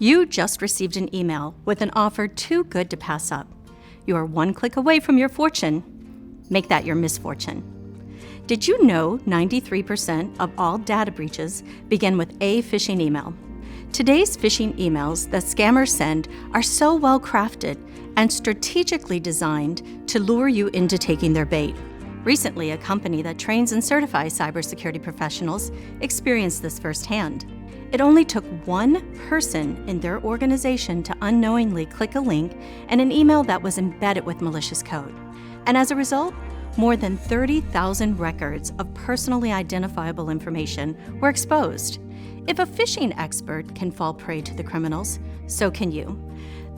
You just received an email with an offer too good to pass up. You are one click away from your fortune. Make that your misfortune. Did you know 93% of all data breaches begin with a phishing email? Today's phishing emails that scammers send are so well crafted and strategically designed to lure you into taking their bait. Recently, a company that trains and certifies cybersecurity professionals experienced this firsthand. It only took one person in their organization to unknowingly click a link in an email that was embedded with malicious code. And as a result, more than 30,000 records of personally identifiable information were exposed. If a phishing expert can fall prey to the criminals, so can you.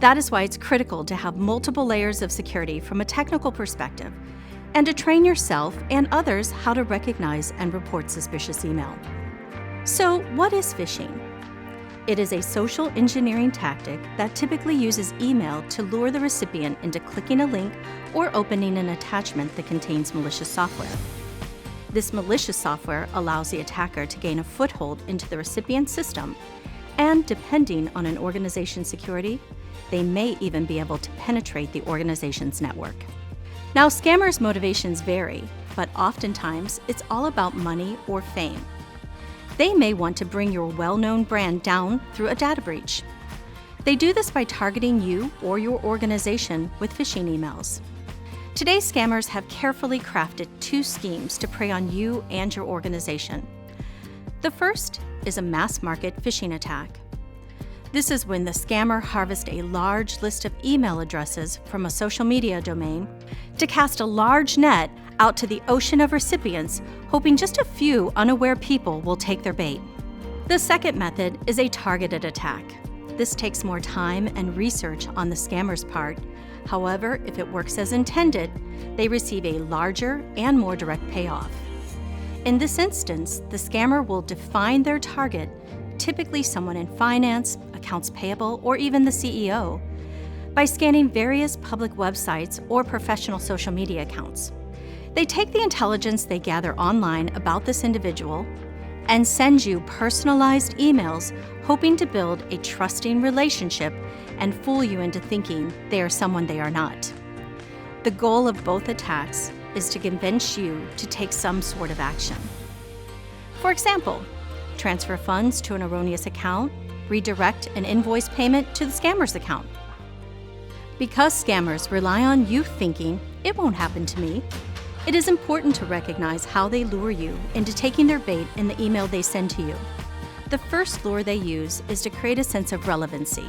That is why it's critical to have multiple layers of security from a technical perspective, and to train yourself and others how to recognize and report suspicious email. So, what is phishing? It is a social engineering tactic that typically uses email to lure the recipient into clicking a link or opening an attachment that contains malicious software. This malicious software allows the attacker to gain a foothold into the recipient's system, and depending on an organization's security, they may even be able to penetrate the organization's network. Now, scammers' motivations vary, but oftentimes it's all about money or fame. They may want to bring your well-known brand down through a data breach. They do this by targeting you or your organization with phishing emails. Today's scammers have carefully crafted two schemes to prey on you and your organization. The first is a mass-market phishing attack. This is when the scammer harvests a large list of email addresses from a social media domain to cast a large net out to the ocean of recipients, hoping just a few unaware people will take their bait. The second method is a targeted attack. This takes more time and research on the scammer's part. However, if it works as intended, they receive a larger and more direct payoff. In this instance, the scammer will define their target, typically someone in finance, accounts payable, or even the CEO, by scanning various public websites or professional social media accounts. They take the intelligence they gather online about this individual and send you personalized emails hoping to build a trusting relationship and fool you into thinking they are someone they are not. The goal of both attacks is to convince you to take some sort of action. For example, transfer funds to an erroneous account, redirect an invoice payment to the scammer's account. Because scammers rely on you thinking, "It won't happen to me," it is important to recognize how they lure you into taking their bait in the email they send to you. The first lure they use is to create a sense of relevancy.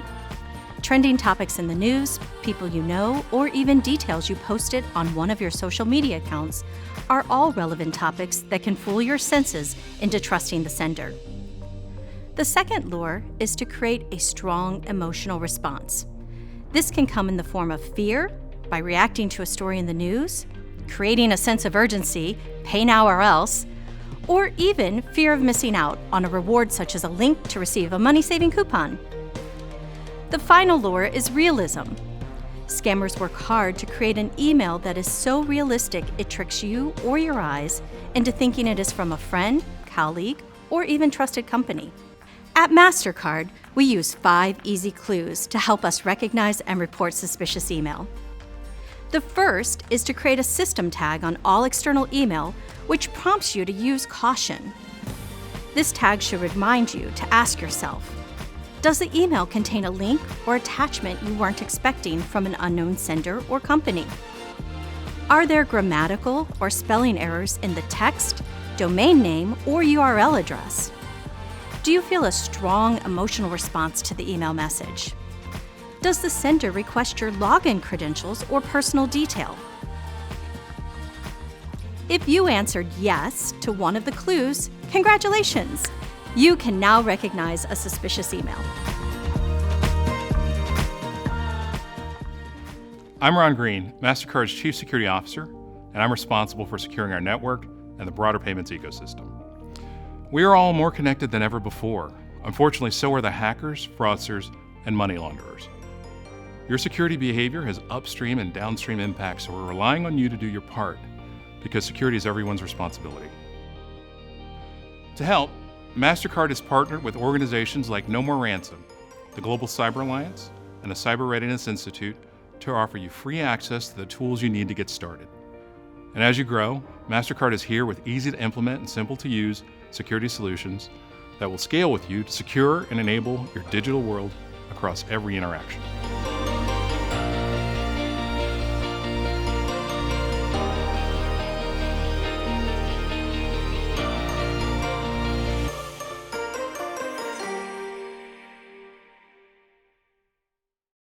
Trending topics in the news, people you know, or even details you posted on one of your social media accounts are all relevant topics that can fool your senses into trusting the sender. The second lure is to create a strong emotional response. This can come in the form of fear, by reacting to a story in the news, creating a sense of urgency, pay now or else, or even fear of missing out on a reward such as a link to receive a money-saving coupon. The final lure is realism. Scammers work hard to create an email that is so realistic it tricks you or your eyes into thinking it is from a friend, colleague, or even trusted company. At MasterCard, we use 5 easy clues to help us recognize and report suspicious email. The first is to create a system tag on all external email, which prompts you to use caution. This tag should remind you to ask yourself, does the email contain a link or attachment you weren't expecting from an unknown sender or company? Are there grammatical or spelling errors in the text, domain name, or URL address? Do you feel a strong emotional response to the email message? Does the sender request your login credentials or personal detail? If you answered yes to one of the clues, congratulations! You can now recognize a suspicious email. I'm Ron Green, MasterCard's Chief Security Officer, and I'm responsible for securing our network and the broader payments ecosystem. We are all more connected than ever before. Unfortunately, so are the hackers, fraudsters, and money launderers. Your security behavior has upstream and downstream impacts, so we're relying on you to do your part, because security is everyone's responsibility. To help, MasterCard has partnered with organizations like No More Ransom the Global Cyber Alliance, and the Cyber Readiness Institute to offer you free access to the tools you need to get started. And as you grow, MasterCard is here with easy to implement and simple to use security solutions that will scale with you to secure and enable your digital world across every interaction.